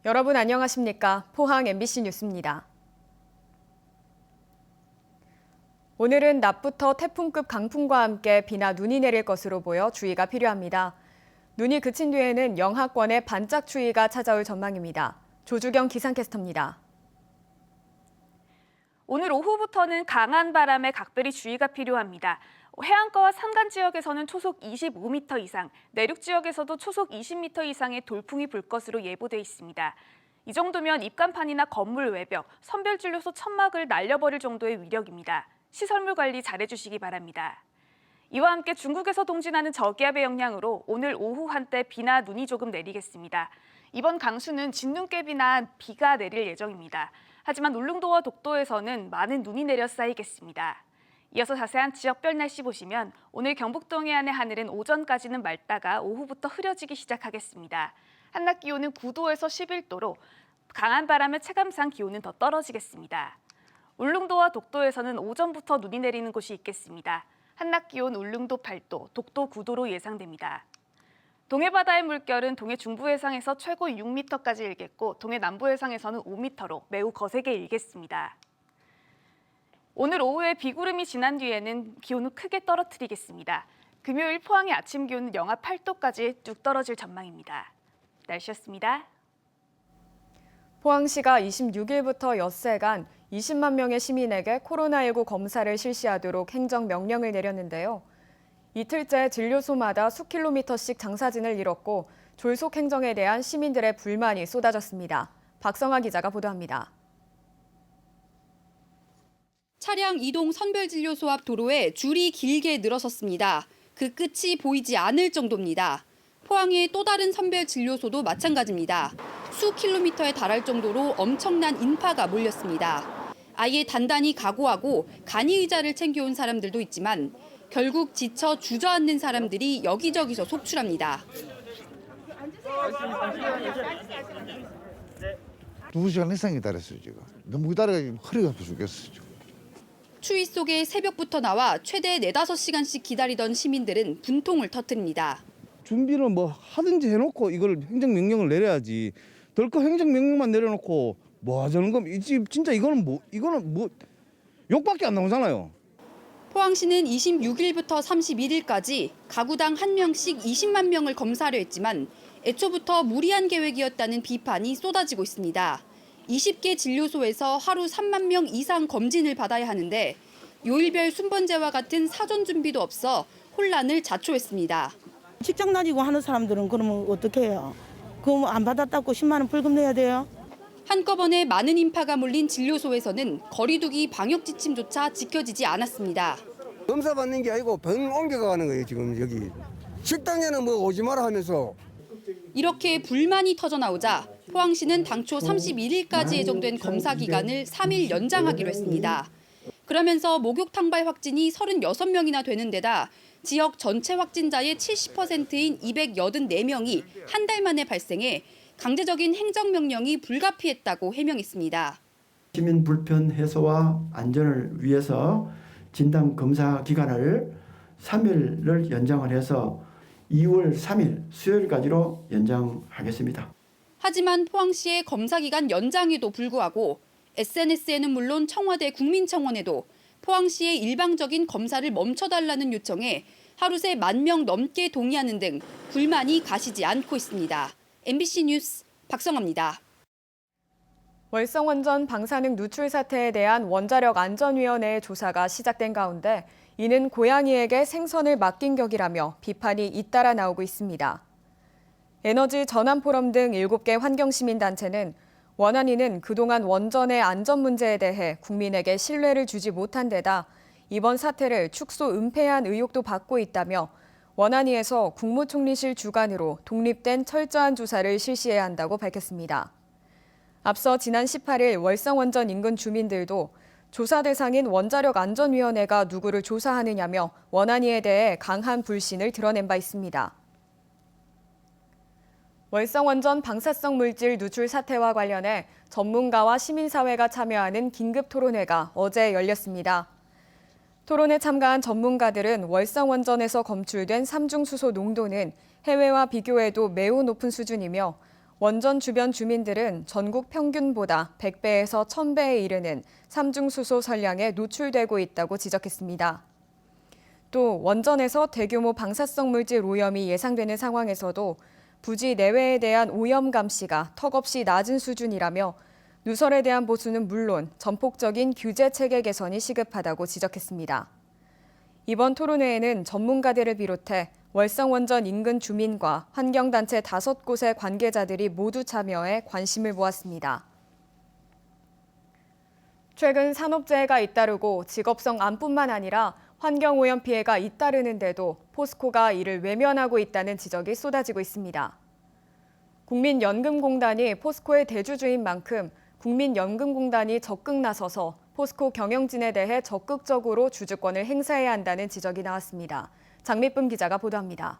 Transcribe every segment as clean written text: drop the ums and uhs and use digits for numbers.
여러분 안녕하십니까? 포항 MBC 뉴스입니다. 오늘은 낮부터 태풍급 강풍과 함께 비나 눈이 내릴 것으로 보여 주의가 필요합니다. 눈이 그친 뒤에는 영하권의 반짝 추위가 찾아올 전망입니다. 조주경 기상캐스터입니다. 오늘 오후부터는 강한 바람에 각별히 주의가 필요합니다. 해안가와 산간 지역에서는 초속 25m 이상, 내륙 지역에서도 초속 20m 이상의 돌풍이 불 것으로 예보돼 있습니다. 이 정도면 입간판이나 건물 외벽, 선별진료소 천막을 날려버릴 정도의 위력입니다. 시설물 관리 잘해주시기 바랍니다. 이와 함께 중국에서 동진하는 저기압의 영향으로 오늘 오후 한때 비나 눈이 조금 내리겠습니다. 이번 강수는 진눈깨비나 비가 내릴 예정입니다. 하지만 울릉도와 독도에서는 많은 눈이 내려 쌓이겠습니다. 이어서 자세한 지역별 날씨 보시면 오늘 경북 동해안의 하늘은 오전까지는 맑다가 오후부터 흐려지기 시작하겠습니다. 한낮 기온은 9도에서 11도로 강한 바람에 체감상 기온은 더 떨어지겠습니다. 울릉도와 독도에서는 오전부터 눈이 내리는 곳이 있겠습니다. 한낮 기온 울릉도 8도, 독도 9도로 예상됩니다. 동해 바다의 물결은 동해 중부 해상에서 최고 6m까지 일겠고 동해 남부 해상에서는 5m로 매우 거세게 일겠습니다. 오늘 오후에 비구름이 지난 뒤에는 기온을 크게 떨어뜨리겠습니다. 금요일 포항의 아침 기온은 영하 8도까지 뚝 떨어질 전망입니다. 날씨였습니다. 포항시가 26일부터 엿새간 20만 명의 시민에게 코로나19 검사를 실시하도록 행정명령을 내렸는데요. 이틀째 진료소마다 수킬로미터씩 장사진을 이뤘고 졸속 행정에 대한 시민들의 불만이 쏟아졌습니다. 박성아 기자가 보도합니다. 차량 이동 선별진료소 앞 도로에 줄이 길게 늘어섰습니다. 그 끝이 보이지 않을 정도입니다. 포항의 또 다른 선별진료소도 마찬가지입니다. 수 킬로미터에 달할 정도로 엄청난 인파가 몰렸습니다. 아예 단단히 각오하고 간이의자를 챙겨온 사람들도 있지만 결국 지쳐 주저앉는 사람들이 여기저기서 속출합니다. 2시간 이상 기다렸어요, 지금. 너무 기다려가지고 허리가 아파 죽겠어요, 지금. 추위 속에 새벽부터 나와 최대 4-5시간씩 기다리던 시민들은 분통을 터뜨립니다. 준비를 뭐 하든지 해놓고 이걸 행정명령을 내려야지. 덜컥 행정명령만 내려놓고 뭐 하자는 겁니까? 진짜 이거는 뭐 욕밖에 안 나오잖아요. 포항시는 26일부터 31일까지 가구당 1명씩 20만 명을 검사하려 했지만 애초부터 무리한 계획이었다는 비판이 쏟아지고 있습니다. 20개 진료소에서 하루 3만 명 이상 검진을 받아야 하는데 요일별 순번제와 같은 사전 준비도 없어 혼란을 자초했습니다. 직장 다니고 하는 사람들은 그러면 어떻게 해요? 그럼 안 받았다고 10만 원 벌금 내야 돼요? 한꺼번에 많은 인파가 몰린 진료소에서는 거리두기 방역 지침조차 지켜지지 않았습니다. 검사 받는 게 아니고 병 옮겨가는 거예요, 지금 여기. 식당에는 뭐 오지 마라 하면서. 이렇게 불만이 터져나오자 포항시는 당초 31일까지 예정된 검사 기간을 3일 연장하기로 했습니다. 그러면서 목욕 탕발 확진이 36명이나 되는 데다 지역 전체 확진자의 70%인 284명이 한 달 만에 발생해 강제적인 행정명령이 불가피했다고 해명했습니다. 시민 불편 해소와 안전을 위해서 진단 검사 기간을 3일을 연장을 해서 2월 3일 수요일까지로 연장하겠습니다. 하지만 포항시의 검사 기간 연장에도 불구하고 SNS에는 물론 청와대 국민청원에도 포항시의 일방적인 검사를 멈춰달라는 요청에 하루 새 1만 명 넘게 동의하는 등 불만이 가시지 않고 있습니다. MBC 뉴스 박성아입니다. 월성원전 방사능 누출 사태에 대한 원자력안전위원회의 조사가 시작된 가운데 이는 고양이에게 생선을 맡긴 격이라며 비판이 잇따라 나오고 있습니다. 에너지 전환포럼 등 7개 환경시민단체는 원안위는 그동안 원전의 안전 문제에 대해 국민에게 신뢰를 주지 못한 데다 이번 사태를 축소 은폐한 의혹도 받고 있다며 원안위에서 국무총리실 주관으로 독립된 철저한 조사를 실시해야 한다고 밝혔습니다. 앞서 지난 18일 월성원전 인근 주민들도 조사 대상인 원자력안전위원회가 누구를 조사하느냐며 원안위에 대해 강한 불신을 드러낸 바 있습니다. 월성원전 방사성 물질 누출 사태와 관련해 전문가와 시민사회가 참여하는 긴급 토론회가 어제 열렸습니다. 토론에 참가한 전문가들은 월성원전에서 검출된 삼중수소 농도는 해외와 비교해도 매우 높은 수준이며 원전 주변 주민들은 전국 평균보다 100배에서 1000배에 이르는 삼중수소 선량에 노출되고 있다고 지적했습니다. 또 원전에서 대규모 방사성 물질 오염이 예상되는 상황에서도 부지 내외에 대한 오염 감시가 턱없이 낮은 수준이라며 누설에 대한 보수는 물론 전폭적인 규제 체계 개선이 시급하다고 지적했습니다. 이번 토론회에는 전문가들을 비롯해 월성원전 인근 주민과 환경단체 5곳의 관계자들이 모두 참여해 관심을 모았습니다. 최근 산업재해가 잇따르고 직업성 암뿐만 아니라 환경오염 피해가 잇따르는데도 포스코가 이를 외면하고 있다는 지적이 쏟아지고 있습니다. 국민연금공단이 포스코의 대주주인 만큼 국민연금공단이 적극 나서서 포스코 경영진에 대해 적극적으로 주주권을 행사해야 한다는 지적이 나왔습니다. 장미쁨 기자가 보도합니다.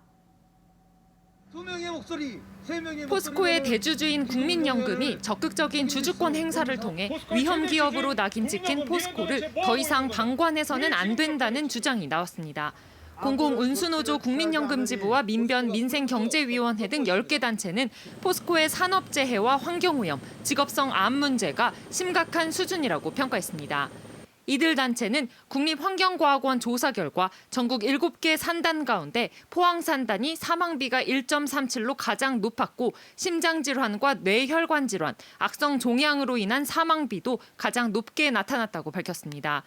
포스코의 대주주인 국민연금이 적극적인 주주권 행사를 통해 위험 기업으로 낙인 찍힌 포스코를 더 이상 방관해서는 안 된다는 주장이 나왔습니다. 공공운수노조 국민연금지부와 민변 민생경제위원회 등 10개 단체는 포스코의 산업재해와 환경오염, 직업성 암 문제가 심각한 수준이라고 평가했습니다. 이들 단체는 국립환경과학원 조사 결과 전국 7개 산단 가운데 포항 산단이 사망비가 1.37로 가장 높았고 심장질환과 뇌혈관 질환, 악성 종양으로 인한 사망비도 가장 높게 나타났다고 밝혔습니다.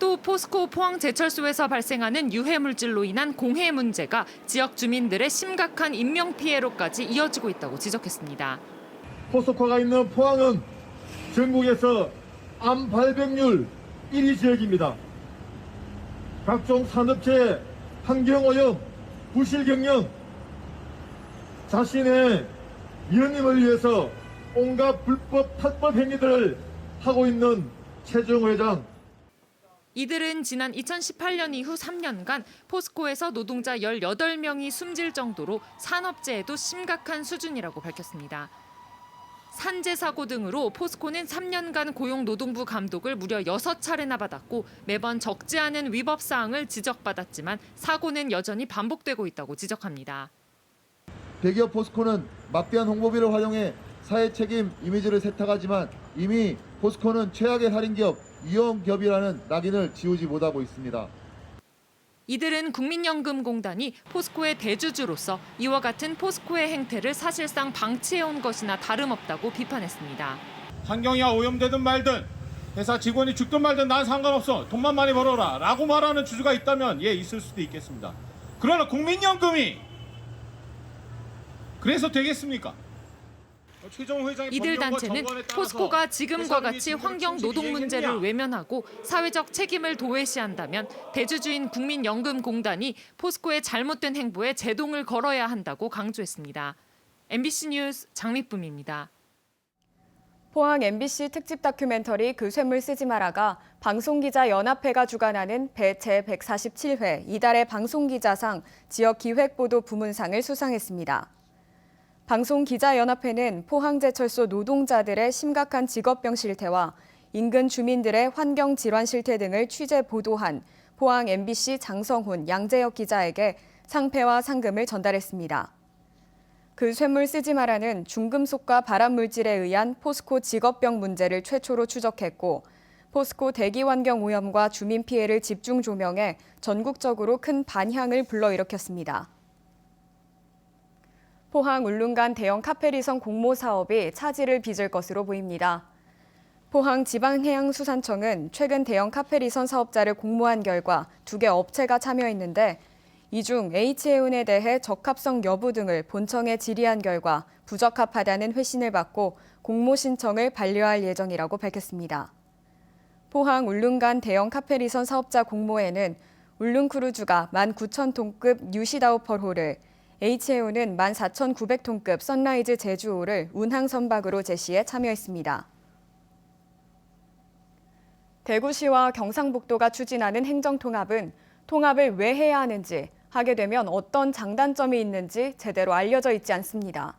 또 포스코 포항제철소에서 발생하는 유해물질로 인한 공해 문제가 지역 주민들의 심각한 인명피해로까지 이어지고 있다고 지적했습니다. 포스코가 있는 포항은 전국에서 암 발병률 1위 지역입니다. 각종 산업재해, 환경오염, 부실경영, 자신의 위원님을 위해서 온갖 불법 탈법 행위들을 하고 있는 최종 회장. 이들은 지난 2018년 이후 3년간 포스코에서 노동자 18명이 숨질 정도로 산업재해도 심각한 수준이라고 밝혔습니다. 산재 사고 등으로 포스코는 3년간 고용노동부 감독을 무려 6차례나 받았고 매번 적지 않은 위법 사항을 지적받았지만 사고는 여전히 반복되고 있다고 지적합니다. 대기업 포스코는 막대한 홍보비를 활용해 사회 책임 이미지를 세탁하지만 이미 포스코는 최악의 살인기업, 위험기업이라는 낙인을 지우지 못하고 있습니다. 이들은 국민연금공단이 포스코의 대주주로서 이와 같은 포스코의 행태를 사실상 방치해온 것이나 다름없다고 비판했습니다. 환경이 오염되든 말든 회사 직원이 죽든 말든 난 상관없어. 돈만 많이 벌어라 라고 말하는 주주가 있다면 예, 있을 수도 있겠습니다. 그러나 국민연금이 그래서 되겠습니까? 이들 단체는 포스코가 지금과 같이 환경 노동 문제를 외면하고 사회적 책임을 도외시한다면 대주주인 국민연금공단이 포스코의 잘못된 행보에 제동을 걸어야 한다고 강조했습니다. MBC 뉴스 장미쁨입니다. 포항 MBC 특집 다큐멘터리 그 쇠물 쓰지 마라가 방송기자연합회가 주관하는 제147회 이달의 방송기자상 지역기획보도 부문상을 수상했습니다. 방송기자연합회는 포항제철소 노동자들의 심각한 직업병 실태와 인근 주민들의 환경질환 실태 등을 취재 보도한 포항 MBC 장성훈, 양재혁 기자에게 상패와 상금을 전달했습니다. 그 쇠물 쓰지 마라는 중금속과 발암물질에 의한 포스코 직업병 문제를 최초로 추적했고 포스코 대기환경 오염과 주민 피해를 집중 조명해 전국적으로 큰 반향을 불러일으켰습니다. 포항 울릉간 대형 카페리선 공모 사업이 차질을 빚을 것으로 보입니다. 포항 지방해양수산청은 최근 대형 카페리선 사업자를 공모한 결과 2개 업체가 참여했는데 이 중 H해운에 대해 적합성 여부 등을 본청에 질의한 결과 부적합하다는 회신을 받고 공모 신청을 반려할 예정이라고 밝혔습니다. 포항 울릉간 대형 카페리선 사업자 공모에는 울릉크루즈가 19,000톤급 뉴시다우펄호를 H해운은 14,900톤급 선라이즈 제주호를 운항 선박으로 제시해 참여했습니다. 대구시와 경상북도가 추진하는 행정통합은 통합을 왜 해야 하는지, 하게 되면 어떤 장단점이 있는지 제대로 알려져 있지 않습니다.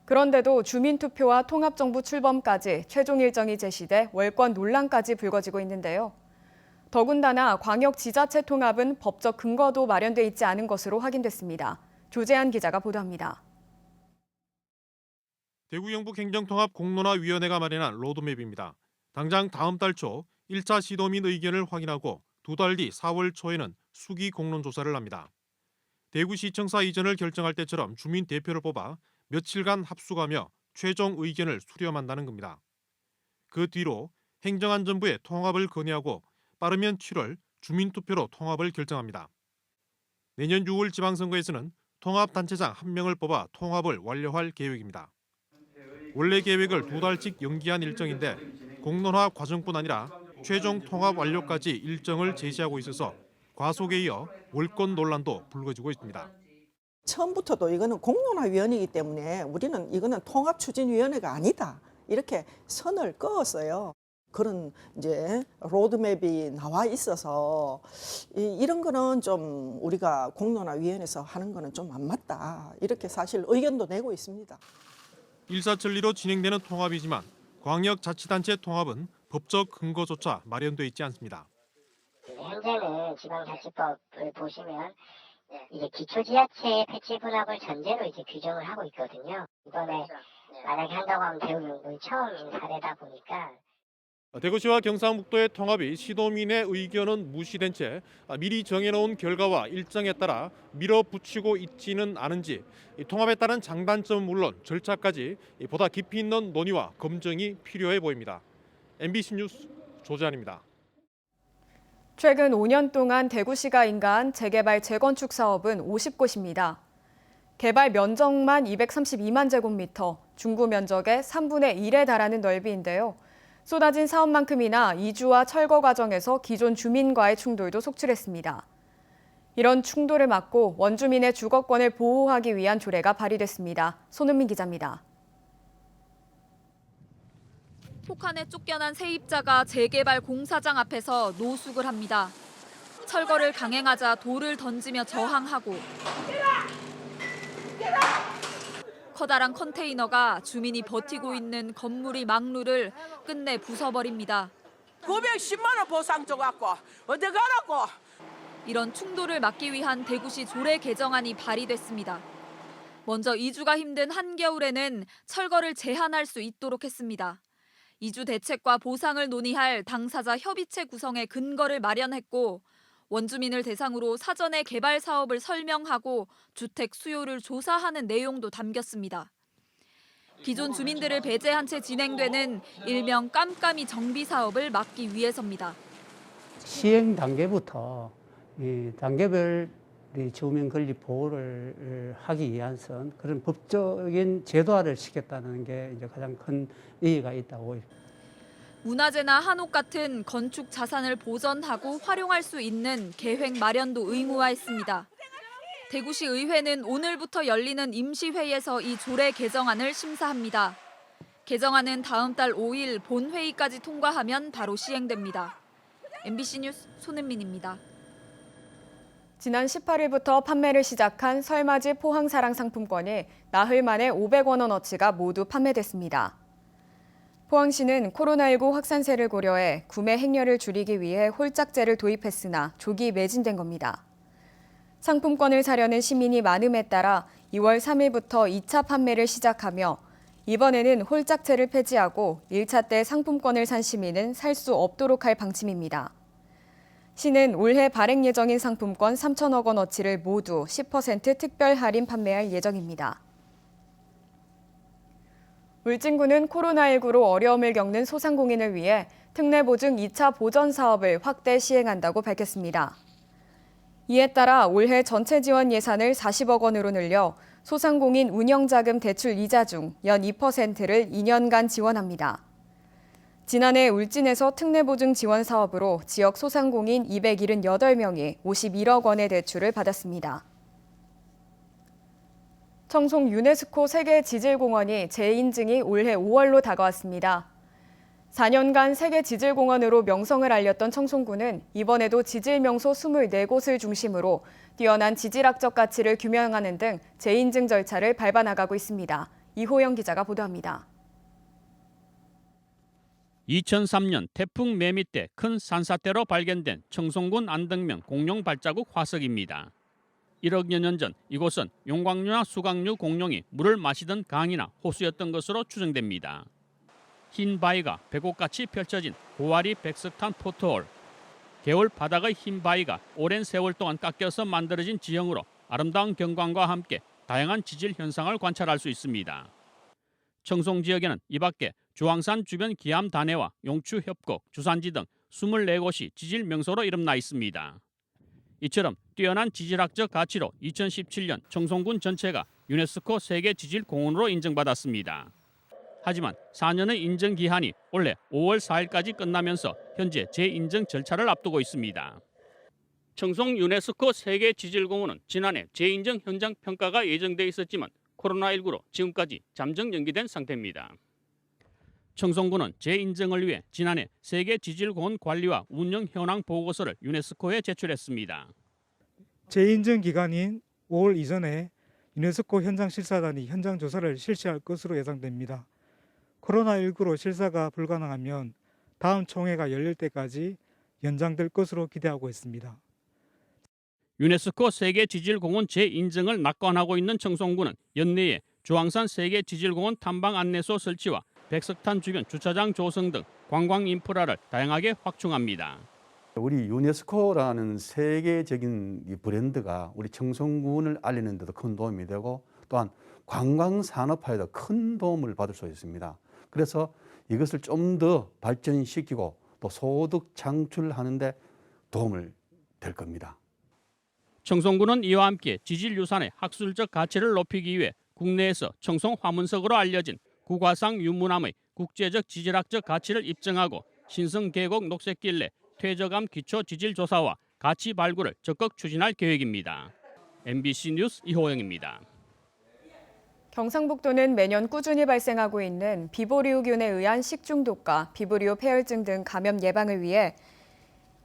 그런데도 주민투표와 통합정부 출범까지 최종 일정이 제시돼 월권 논란까지 불거지고 있는데요. 더군다나 광역지자체 통합은 법적 근거도 마련돼 있지 않은 것으로 확인됐습니다. 조재한 기자가 보도합니다. 대구 영북 행정통합 공론화위원회가 마련한 로드맵입니다. 당장 다음 달 초 1차 시도민 의견을 확인하고 2달 뒤 4월 초에는 수기 공론조사를 합니다. 대구시청사 이전을 결정할 때처럼 주민 대표를 뽑아 며칠간 합숙하며 최종 의견을 수렴한다는 겁니다. 그 뒤로 행정안전부에 통합을 건의하고 빠르면 7월 주민투표로 통합을 결정합니다. 내년 6월 지방선거에서는 통합단체장 1명을 뽑아 통합을 완료할 계획입니다. 원래 계획을 2달씩 연기한 일정인데 공론화 과정뿐 아니라 최종 통합 완료까지 일정을 제시하고 있어서 과속에 이어 월권 논란도 불거지고 있습니다. 처음부터도 이거는 공론화위원회이기 때문에 우리는 이거는 통합추진위원회가 아니다. 이렇게 선을 그었어요. 그런 이제 로드맵이 나와 있어서 이런 거는 좀 우리가 공론화위원회에서 하는 거는 좀 안 맞다. 이렇게 사실 의견도 내고 있습니다. 일사천리로 진행되는 통합이지만 광역자치단체 통합은 법적 근거조차 마련돼 있지 않습니다. 현재는 지방자치법을 보시면 이게 기초지자체의 패치 분합을 전제로 이제 규정을 하고 있거든요. 이번에 만약에 한다고 하면 대구 영북이 처음인 사례다 보니까. 대구시와 경상북도의 통합이 시도민의 의견은 무시된 채 미리 정해놓은 결과와 일정에 따라 밀어붙이고 있지는 않은지 통합에 따른 장단점은 물론 절차까지 보다 깊이 있는 논의와 검증이 필요해 보입니다. MBC 뉴스 조재환입니다. 최근 5년 동안 대구시가 인가한 재개발 재건축 사업은 50곳입니다. 개발 면적만 232만 제곱미터, 중구 면적의 3분의 1에 달하는 넓이인데요. 쏟아진 사업만큼이나 이주와 철거 과정에서 기존 주민과의 충돌도 속출했습니다. 이런 충돌을 막고 원주민의 주거권을 보호하기 위한 조례가 발의됐습니다. 손은민 기자입니다. 폭탄에 쫓겨난 세입자가 재개발 공사장 앞에서 노숙을 합니다. 철거를 강행하자 돌을 던지며 저항하고 커다란 컨테이너가 주민이 버티고 있는 건물이 막루를 끝내 부숴버립니다. 910만 원 보상 줘갖고 어디 가라고. 이런 충돌을 막기 위한 대구시 조례 개정안이 발의됐습니다. 먼저 이주가 힘든 한겨울에는 철거를 제한할 수 있도록 했습니다. 이주 대책과 보상을 논의할 당사자 협의체 구성의 근거를 마련했고 원주민을 대상으로 사전에 개발 사업을 설명하고 주택 수요를 조사하는 내용도 담겼습니다. 기존 주민들을 배제한 채 진행되는 일명 깜깜이 정비 사업을 막기 위해서입니다. 시행 단계부터 단계별 주민 권리 보호를 하기 위해선 그런 법적인 제도화를 시켰다는 게 이제 가장 큰 의의가 있다고. 문화재나 한옥 같은 건축 자산을 보전하고 활용할 수 있는 계획 마련도 의무화했습니다. 대구시 의회는 오늘부터 열리는 임시회의에서 이 조례 개정안을 심사합니다. 개정안은 다음 달 5일 본회의까지 통과하면 바로 시행됩니다. MBC 뉴스 손은민입니다. 지난 18일부터 판매를 시작한 설맞이 포항사랑 상품권이 나흘 만에 500원어치가 모두 판매됐습니다. 포항시는 코로나19 확산세를 고려해 구매 행렬을 줄이기 위해 홀짝제를 도입했으나 조기 매진된 겁니다. 상품권을 사려는 시민이 많음에 따라 2월 3일부터 2차 판매를 시작하며 이번에는 홀짝제를 폐지하고 1차 때 상품권을 산 시민은 살 수 없도록 할 방침입니다. 시는 올해 발행 예정인 상품권 3천억 원어치를 모두 10% 특별 할인 판매할 예정입니다. 울진군은 코로나19로 어려움을 겪는 소상공인을 위해 특례보증 2차 보전 사업을 확대 시행한다고 밝혔습니다. 이에 따라 올해 전체 지원 예산을 40억 원으로 늘려 소상공인 운영자금 대출 이자 중 연 2%를 2년간 지원합니다. 지난해 울진에서 특례보증 지원 사업으로 지역 소상공인 278명이 51억 원의 대출을 받았습니다. 청송 유네스코 세계지질공원이 재인증이 올해 5월로 다가왔습니다. 4년간 세계지질공원으로 명성을 알렸던 청송군은 이번에도 지질명소 24곳을 중심으로 뛰어난 지질학적 가치를 규명하는 등 재인증 절차를 밟아나가고 있습니다. 이호영 기자가 보도합니다. 2003년 태풍 매미 때 큰 산사태로 발견된 청송군 안덕면 공룡 발자국 화석입니다. 1억여 년 전 이곳은 용광류나 수강류 공룡이 물을 마시던 강이나 호수였던 것으로 추정됩니다. 흰 바위가 배곡같이 펼쳐진 고와리 백석탄 포트홀. 개울 바닥의 흰 바위가 오랜 세월 동안 깎여서 만들어진 지형으로 아름다운 경관과 함께 다양한 지질 현상을 관찰할 수 있습니다. 청송 지역에는 이 밖에 주황산 주변 기암 단해와 용추 협곡, 주산지 등 24곳이 지질 명소로 이름나 있습니다. 이처럼 뛰어난 지질학적 가치로 2017년 청송군 전체가 유네스코 세계 지질 공원으로 인정받았습니다. 하지만 4년의 인정 기한이 올해 5월 4일까지 끝나면서 현재 재인정 절차를 앞두고 있습니다. 청송 유네스코 세계 지질공원은 지난해 재인정 현장 평가가 예정돼 있었지만 코로나19로 지금까지 잠정 연기된 상태입니다. 청송군은 재인정을 위해 지난해 세계 지질공원 관리와 운영 현황 보고서를 유네스코에 제출했습니다. 재인정 기간인 5월 이전에 유네스코 현장 실사단이 현장 조사를 실시할 것으로 예상됩니다. 코로나19로 실사가 불가능하면 다음 총회가 열릴 때까지 연장될 것으로 기대하고 있습니다. 유네스코 세계지질공원 재인정을 낙관하고 있는 청송군은 연내에 주황산 세계지질공원 탐방 안내소 설치와 백석탄 주변 주차장 조성 등 관광 인프라를 다양하게 확충합니다. 우리 유네스코라는 세계적인 이 브랜드가 우리 청송군을 알리는 데도 큰 도움이 되고 또한 관광 산업화에도 큰 도움을 받을 수 있습니다. 그래서 이것을 좀 더 발전시키고 또 소득 창출하는 데 도움을 될 겁니다. 청송군은 이와 함께 지질유산의 학술적 가치를 높이기 위해 국내에서 청송 화문석으로 알려진 국화상 유문암의 국제적 지질학적 가치를 입증하고 신성 계곡 녹색길래 퇴적암 기초 지질 조사와 가치 발굴을 적극 추진할 계획입니다. MBC 뉴스 이호영입니다. 경상북도는 매년 꾸준히 발생하고 있는 비보리오균에 의한 식중독과 비브리오 폐혈증 등 감염 예방을 위해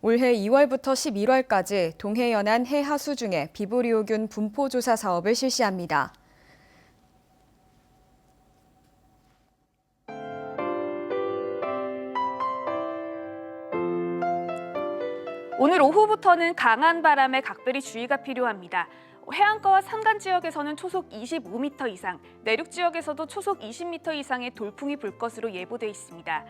올해 2월부터 11월까지 동해연안 해하수 중에 비브리오균 분포 조사 사업을 실시합니다. 오늘 오후부터는 강한 바람에 각별히 주의가 필요합니다. 해안가와 산간 지역에서는 초속 25m 이상, 내륙 지역에서도 초속 20m 이상의 돌풍이 불 것으로 예보돼 있습니다.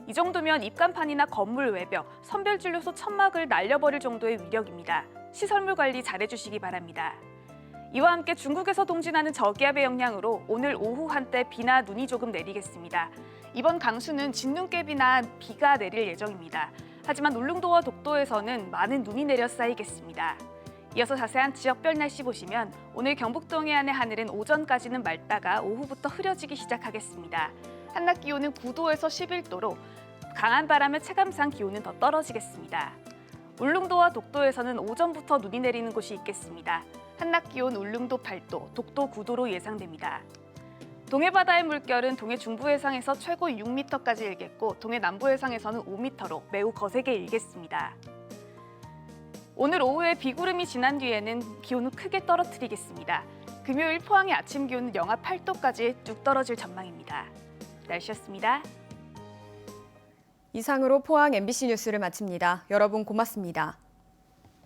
이 정도면 입간판이나 건물 외벽, 선별진료소 천막을 날려버릴 정도의 위력입니다. 시설물 관리 잘해주시기 바랍니다. 이와 함께 중국에서 동진하는 저기압의 영향으로 오늘 오후 한때 비나 눈이 조금 내리겠습니다. 이번 강수는 진눈깨비나 비가 내릴 예정입니다. 하지만 울릉도와 독도에서는 많은 눈이 내려 쌓이겠습니다. 이어서 자세한 지역별 날씨 보시면 오늘 경북 동해안의 하늘은 오전까지는 맑다가 오후부터 흐려지기 시작하겠습니다. 한낮 기온은 9도에서 11도로 강한 바람의 체감상 기온은 더 떨어지겠습니다. 울릉도와 독도에서는 오전부터 눈이 내리는 곳이 있겠습니다. 한낮 기온 울릉도 8도, 독도 9도로 예상됩니다. 동해 바다의 물결은 동해 중부 해상에서 최고 6m까지 일겠고 동해 남부 해상에서는 5m로 매우 거세게 일겠습니다. 오늘 오후에 비구름이 지난 뒤에는 기온을 크게 떨어뜨리겠습니다. 금요일 포항의 아침 기온은 영하 8도까지 뚝 떨어질 전망입니다. 날씨였습니다. 이상으로 포항 MBC 뉴스를 마칩니다. 여러분 고맙습니다.